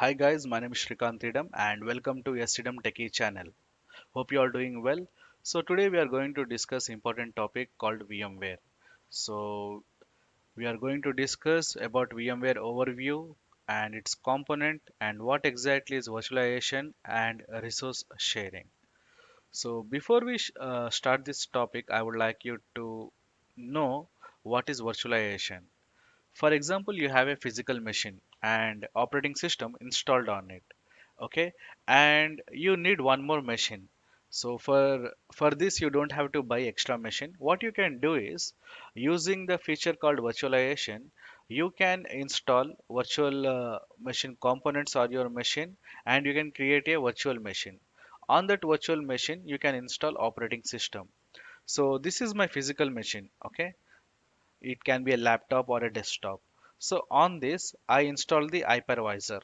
Hi guys, my name is Shrikant Idam and welcome to SIDM Techie channel. Hope you are doing well. So today we are going to discuss important topic called VMware. So we are going to discuss about VMware overview and its component and what exactly is virtualization and resource sharing. So before we start this topic, I would like you to know what is virtualization. For example, you have a physical machine and operating system installed on it. Okay, and you need one more machine. So for this you don't have to buy extra machine. What you can do is using the feature called virtualization, you can install virtual machine components on your machine and you can create a virtual machine. On that virtual machine, you can install operating system. So this is my physical machine. Okay, it can be a laptop or a desktop. So on this, I install the hypervisor,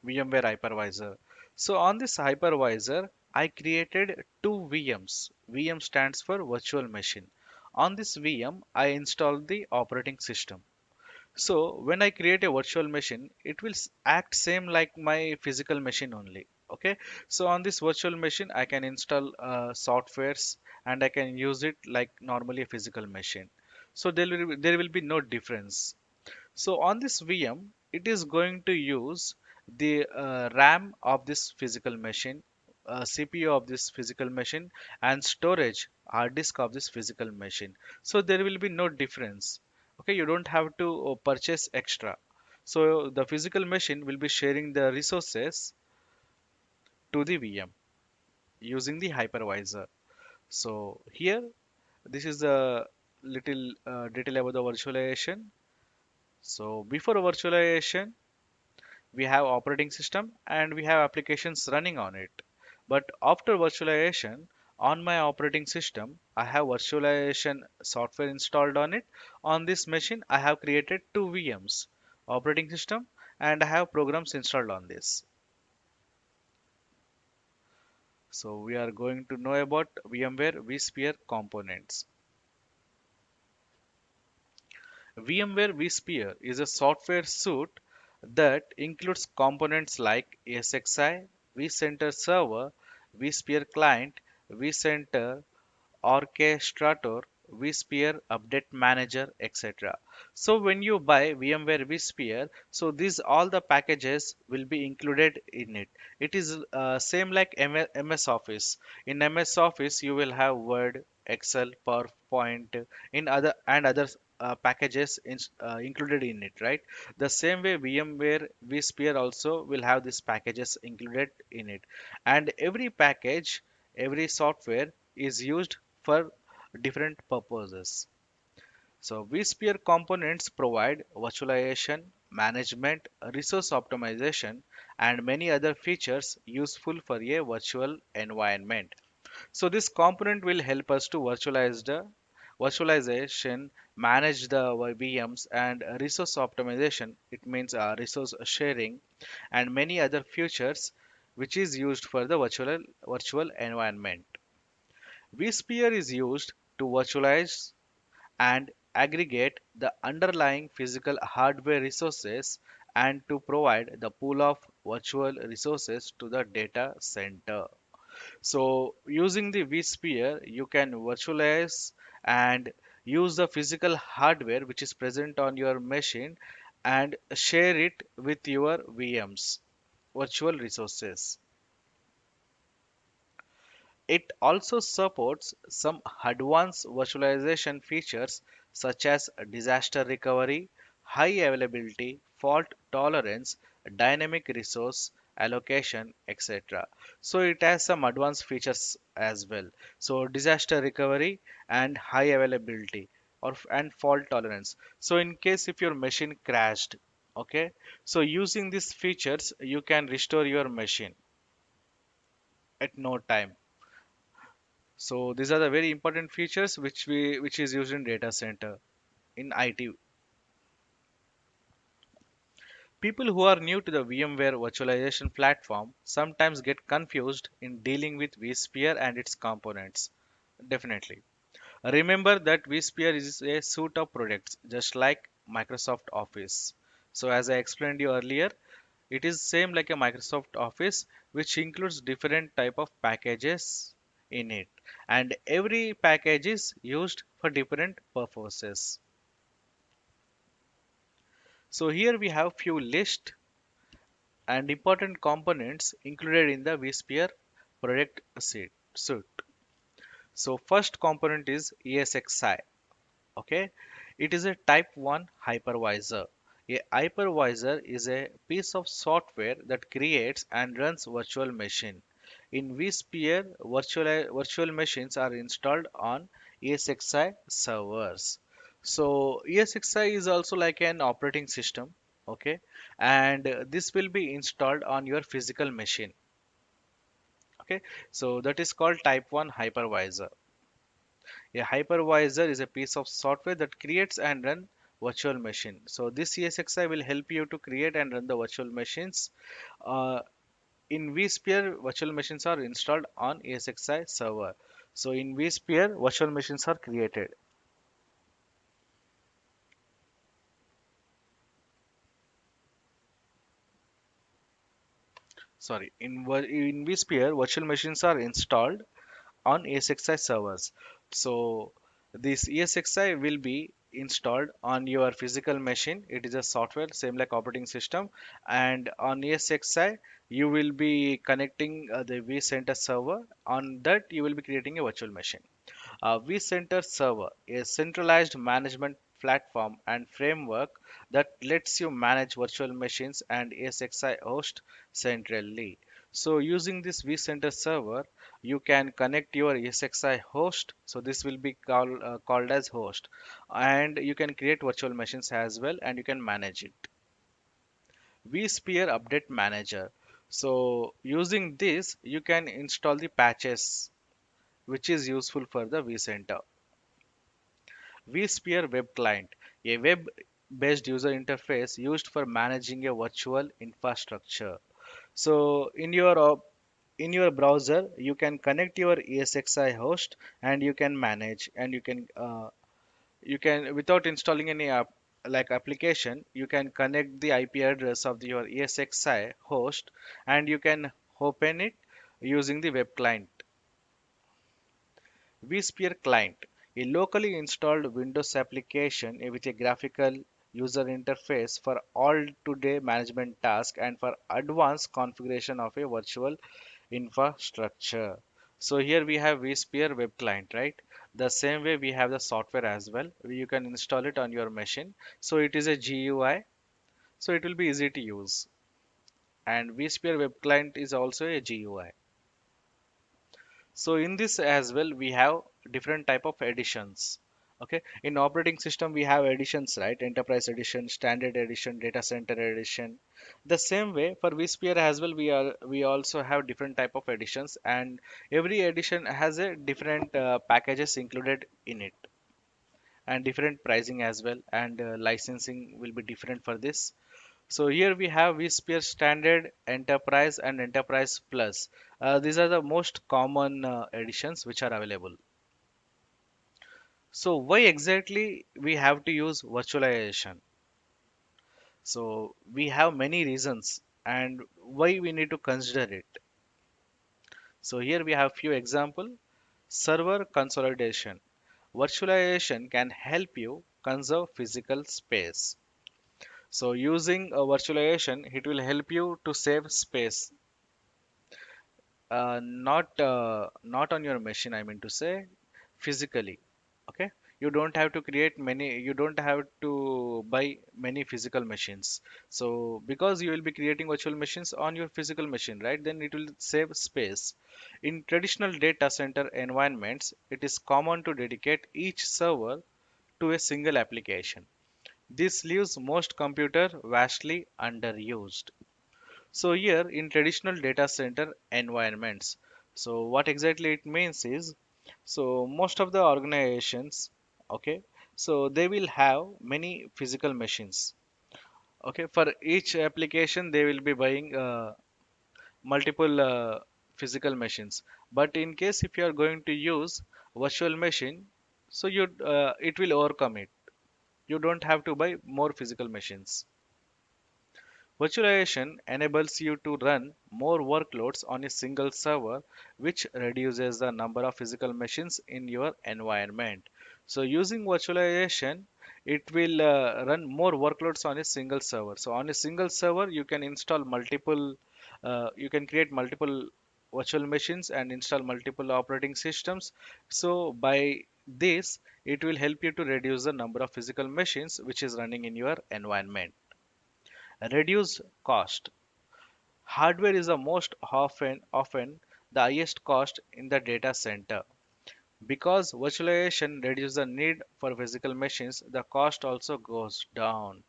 VMware hypervisor. So on this hypervisor, I created two VMs. VM stands for virtual machine. On this VM, I installed the operating system. So when I create a virtual machine, it will act same like my physical machine only. Okay. So on this virtual machine, I can install softwares and I can use it like normally a physical machine. So there will be no difference. So on this VM, it is going to use the RAM of this physical machine, CPU of this physical machine, and storage hard disk of this physical machine. So there will be no difference. Okay, you don't have to purchase extra. So the physical machine will be sharing the resources to the VM using the hypervisor. So here, this is a little detail about the virtualization. So before virtualization, we have operating system and we have applications running on it. But after virtualization, on my operating system, I have virtualization software installed on it. On this machine, I have created two VMs, operating system, and I have programs installed on this. So we are going to know about VMware vSphere components. VMware vSphere is a software suite that includes components like ESXi, vCenter Server, vSphere Client, vCenter Orchestrator, vSphere Update Manager, etc. So when you buy VMware vSphere, so these all the packages will be included in it. It is same like MS Office. In MS Office, you will have Word, Excel, PowerPoint, in other packages included in it, right? The same way VMware vSphere also will have these packages included in it, and every package, every software is used for different purposes. So vSphere components provide virtualization, management, resource optimization, and many other features useful for a virtual environment. So this component will help us to virtualize the virtualization, manage the VMs, and resource optimization. It means resource sharing and many other features which is used for the virtual environment. vSphere is used to virtualize and aggregate the underlying physical hardware resources and to provide the pool of virtual resources to the data center. So using the vSphere, you can virtualize and use the physical hardware which is present on your machine and share it with your VMs, virtual resources. It also supports some advanced virtualization features such as disaster recovery, high availability, fault tolerance, dynamic resource allocation, etc. So it has some advanced features as well. So disaster recovery and high availability and fault tolerance. So in case if your machine crashed, okay, so using these features you can restore your machine at no time. So these are the very important features which is used in data center in IT. People who are new to the VMware virtualization platform sometimes get confused in dealing with vSphere and its components. Definitely. Remember that vSphere is a suite of products just like Microsoft Office. So as I explained you earlier, It is same like a Microsoft Office, which includes different type of packages in it, and every package is used for different purposes. So here we have few list and important components included in the vSphere project suite. So first component is ESXi. Okay, it is a type 1 hypervisor. A hypervisor is a piece of software that creates and runs virtual machine. In vSphere, virtual machines are installed on ESXi servers. So ESXi is also like an operating system, okay, and this will be installed on your physical machine. Okay, so that is called type 1 hypervisor. A hypervisor is a piece of software that creates and run virtual machine. So this ESXi will help you to create and run the virtual machines. Uh, in vSphere, virtual machines are installed on ESXi server. So in vSphere, virtual machines are created. Sorry, in vSphere, virtual machines are installed on ESXi servers. So this ESXi will be installed on your physical machine. It is a software, same like operating system. And on ESXi, you will be connecting the vCenter server. On that, you will be creating a virtual machine. vCenter Server, a centralized management platform and framework that lets you manage virtual machines and ESXi host centrally. So using this vCenter server, you can connect your ESXi host. So this will be called as host, and you can create virtual machines as well, and you can manage it. vSphere Update Manager. So using this, you can install the patches, which is useful for the vCenter. vSphere Web Client, a web-based user interface used for managing a virtual infrastructure. So in your browser, you can connect your ESXi host and you can manage, and you can without installing any app like application, you can connect the IP address of your ESXi host and you can open it using the web client. vSphere Client, a locally installed Windows application with a graphical user interface for all today management tasks and for advanced configuration of a virtual infrastructure. So here we have vSphere Web Client, right? The same way we have the software as well. You can install it on your machine. So it is a GUI, so it will be easy to use. And vSphere Web Client is also a GUI. So in this as well, we have different type of editions. Okay, in operating system we have editions, right? Enterprise edition, standard edition, data center edition. The same way for vSphere as well, we also have different type of editions, and every edition has a different packages included in it, and different pricing as well, and licensing will be different for this. So here we have vSphere Standard, Enterprise, and Enterprise Plus. These are the most common editions which are available. So why exactly we have to use virtualization? So we have many reasons and why we need to consider it. So here we have few example. Server consolidation. Virtualization can help you conserve physical space. So using a virtualization, it will help you to save space. Not on your machine, I mean to say physically. Okay, you don't have to create many, you don't have to buy many physical machines. So because you will be creating virtual machines on your physical machine, right, then it will save space. In traditional data center environments, it is common to dedicate each server to a single application. This leaves most computer vastly underused. So here in traditional data center environments, so what exactly it means is, so most of the organizations, okay, so they will have many physical machines. Okay, for each application they will be buying multiple physical machines. But in case if you are going to use virtual machine, so you it will overcome it. You don't have to buy more physical machines. Virtualization enables you to run more workloads on a single server, which reduces the number of physical machines in your environment. So, using virtualization, it will run more workloads on a single server. So, on a single server, you can install you can create multiple virtual machines and install multiple operating systems. So, by this, it will help you to reduce the number of physical machines which is running in your environment. Reduce cost. Hardware is the most often the highest cost in the data center. Because virtualization reduces the need for physical machines, the cost also goes down.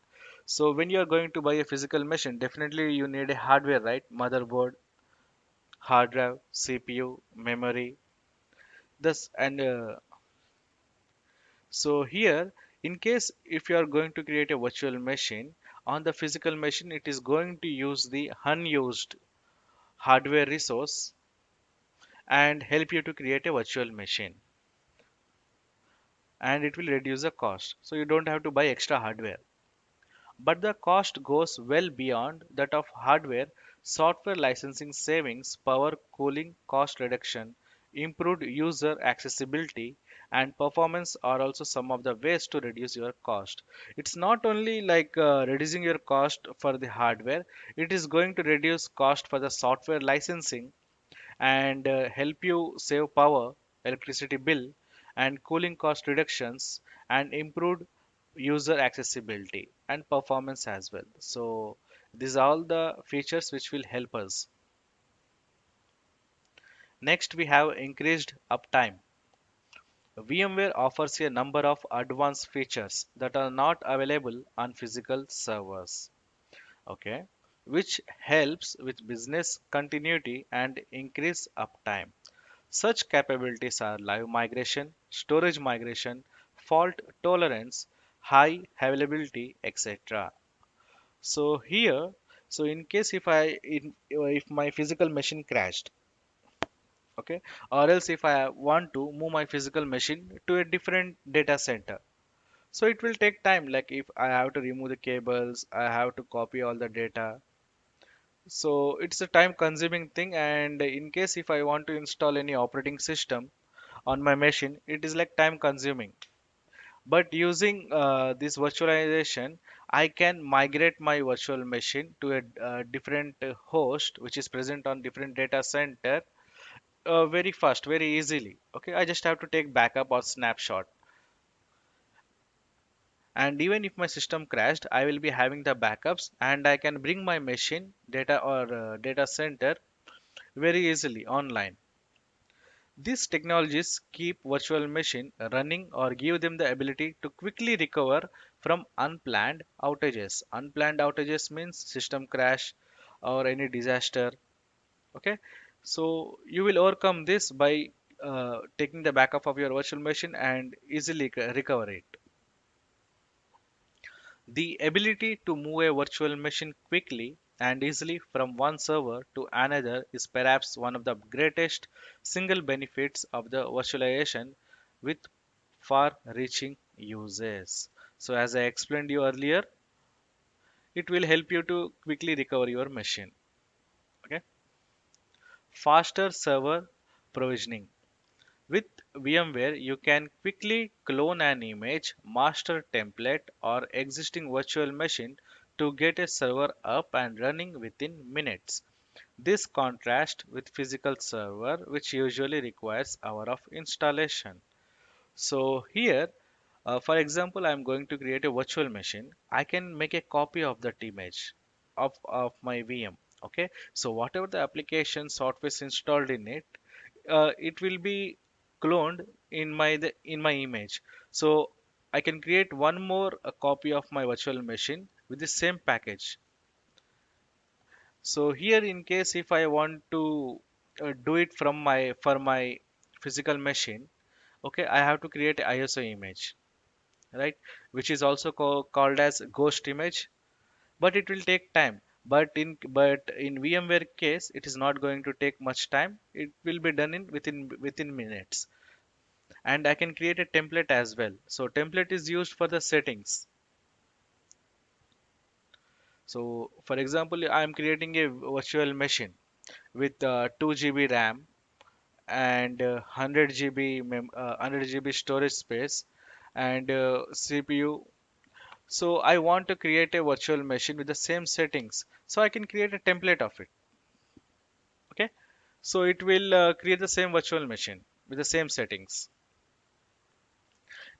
So when you are going to buy a physical machine, definitely you need a hardware, right? Motherboard, hard drive, CPU, memory. This and So here, in case if you are going to create a virtual machine, on the physical machine, it is going to use the unused hardware resource and help you to create a virtual machine, and it will reduce the cost, so you don't have to buy extra hardware. But the cost goes well beyond that of hardware. Software licensing savings, power cooling cost reduction, improved user accessibility, and performance are also some of the ways to reduce your cost. It's not only like reducing your cost for the hardware, it is going to reduce cost for the software licensing and help you save power, electricity bill, and cooling cost reductions, and improved user accessibility and performance as well. So these are all the features which will help us. Next, we have increased uptime. VMware offers a number of advanced features that are not available on physical servers. Okay, which helps with business continuity and increase uptime. Such capabilities are live migration, storage migration, fault tolerance, high availability, etc. So here, so in case if my physical machine crashed, okay, or else if I want to move my physical machine to a different data center, so it will take time. Like if I have to remove the cables, I have to copy all the data. So it's a time consuming thing, and in case if I want to install any operating system on my machine, it is like time consuming. But using this virtualization, I can migrate my virtual machine to a different host which is present on different data center very fast, very easily. Okay, I just have to take backup or snapshot. And even if my system crashed, I will be having the backups, and I can bring my machine data or data center very easily online. These technologies keep virtual machine running or give them the ability to quickly recover from unplanned outages. Unplanned outages means system crash or any disaster. Okay, so you will overcome this by taking the backup of your virtual machine and easily recover it. The ability to move a virtual machine quickly and easily from one server to another is perhaps one of the greatest single benefits of the virtualization with far reaching uses. So, as I explained you earlier, it will help you to quickly recover your machine. Okay, faster server provisioning. With VMware, you can quickly clone an image, master template, or existing virtual machine to get a server up and running within minutes. This contrasts with physical server, which usually requires hour of installation. So here, for example, I'm going to create a virtual machine. I can make a copy of that image of my VM. Okay, so whatever the application software is installed in it, it will be cloned in my image. So I can create one more copy of my virtual machine with the same package. So here, in case if I want to do it from my for my physical machine, okay, I have to create a ISO image, right, which is also called as ghost image, but it will take time. But in VMware case, it is not going to take much time. It will be done in within minutes. And I can create a template as well. So template is used for the settings. So for example, I am creating a virtual machine with 2 GB RAM and 100 GB storage space and CPU. So I want to create a virtual machine with the same settings. So I can create a template of it. Okay. So it will create the same virtual machine with the same settings.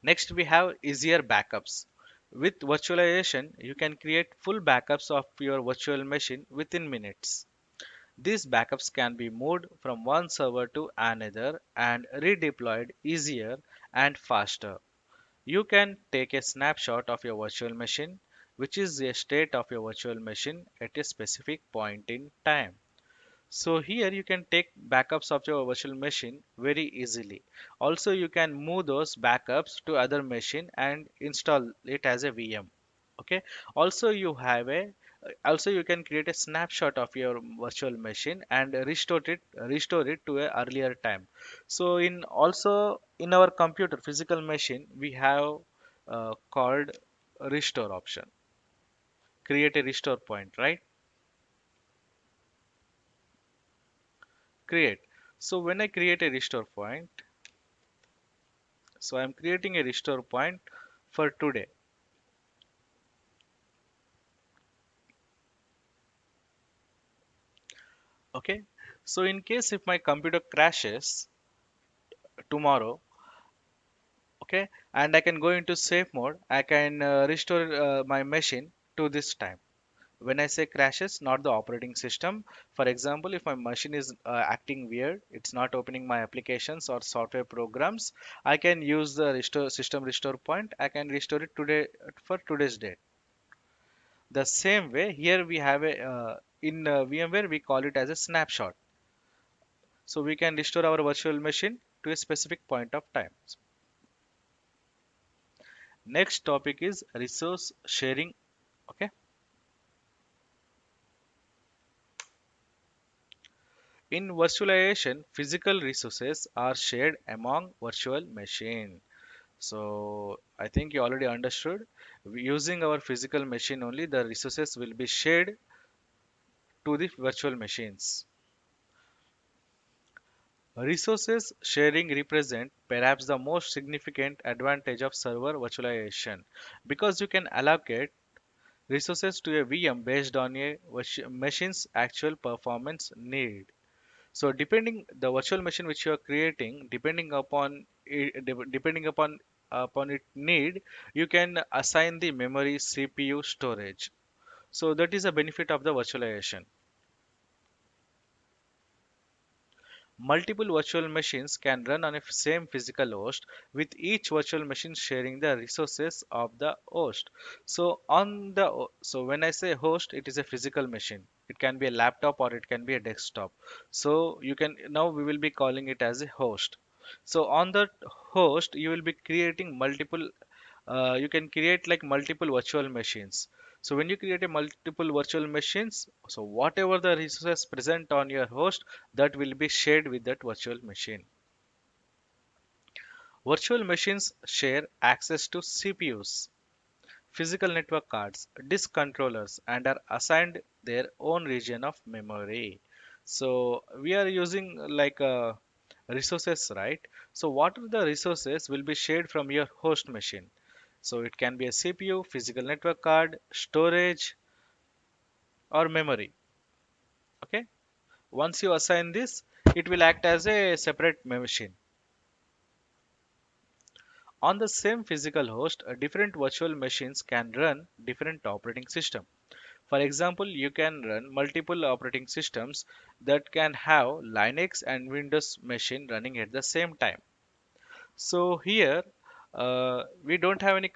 Next, we have easier backups. With virtualization, you can create full backups of your virtual machine within minutes. These backups can be moved from one server to another and redeployed easier and faster. You can take a snapshot of your virtual machine, which is the state of your virtual machine at a specific point in time. So here you can take backups of your virtual machine very easily. Also, you can move those backups to other machine and install it as a VM. Okay. Also, also you can create a snapshot of your virtual machine and restore it to a earlier time. So in our computer physical machine we have called restore option. Create a restore point, right? Create. So when I create a restore point, so I'm creating a restore point for today. Okay. So in case if my computer crashes tomorrow, okay, and I can go into safe mode, I can restore my machine to this time. When I say crashes, not the operating system. For example, if my machine is acting weird, it's not opening my applications or software programs, I can use the restore system restore point. I can restore it today for today's date. The same way here we have a in VMware we call it as a snapshot. So we can restore our virtual machine to a specific point of time. Next topic is resource sharing. Okay. In virtualization, physical resources are shared among virtual machine. So I think you already understood. Using our physical machine only, the resources will be shared to the virtual machines. Resources sharing represent perhaps the most significant advantage of server virtualization because you can allocate resources to a VM based on a machine's actual performance need. So depending the virtual machine which you are creating, depending upon its need, you can assign the memory, CPU, storage. So that is a benefit of the virtualization. Multiple virtual machines can run on a same physical host with each virtual machine sharing the resources of the host. So when I say host, it is a physical machine. It can be a laptop or it can be a desktop. So you can now we will be calling it as a host. So on that host, you will be creating multiple you can create like multiple virtual machines. So when you create a multiple virtual machines, so whatever the resources present on your host, that will be shared with that virtual machine. Virtual machines share access to CPUs, physical network cards, disk controllers, and are assigned their own region of memory. So we are using like resources, right? So what are the resources will be shared from your host machine? So it can be a CPU, physical network card, storage, or memory. Okay. Once you assign this, it will act as a separate machine. On the same physical host, different virtual machines can run different operating system. For example, you can run multiple operating systems that can have Linux and Windows machine running at the same time. So here we don't have any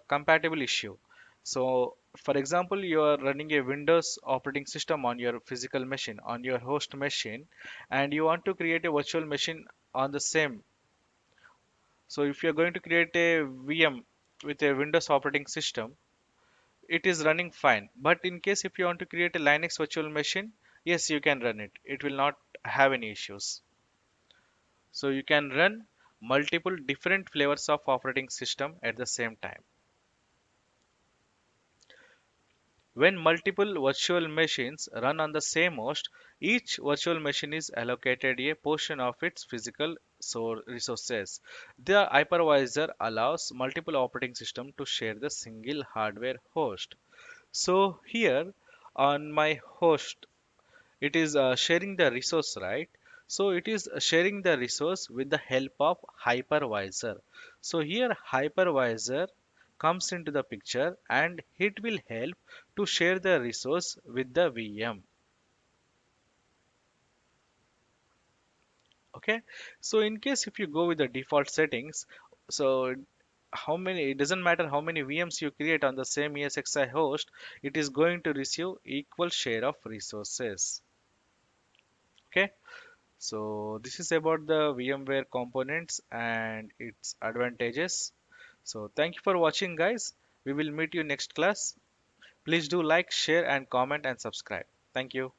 compatible issue. So for example, you are running a Windows operating system on your physical machine, on your host machine, and you want to create a virtual machine on the same. So if you're going to create a VM with a Windows operating system, it is running fine. But in case if you want to create a Linux virtual machine, yes, you can run it. It will not have any issues. So you can run multiple different flavors of operating system at the same time. When multiple virtual machines run on the same host, each virtual machine is allocated a portion of its physical resources. The hypervisor allows multiple operating systems to share the single hardware host. So here on my host, it is sharing the resource, right? So it is sharing the resource with the help of hypervisor. So here hypervisor comes into the picture and it will help to share the resource with the VM. Okay, so in case if you go with the default settings, so how many, it doesn't matter how many VMs you create on the same ESXi host, it is going to receive equal share of resources. Okay, so this is about the VMware components and its advantages. So thank you for watching, guys. We will meet you next class. Please do like, share and comment and subscribe. Thank you.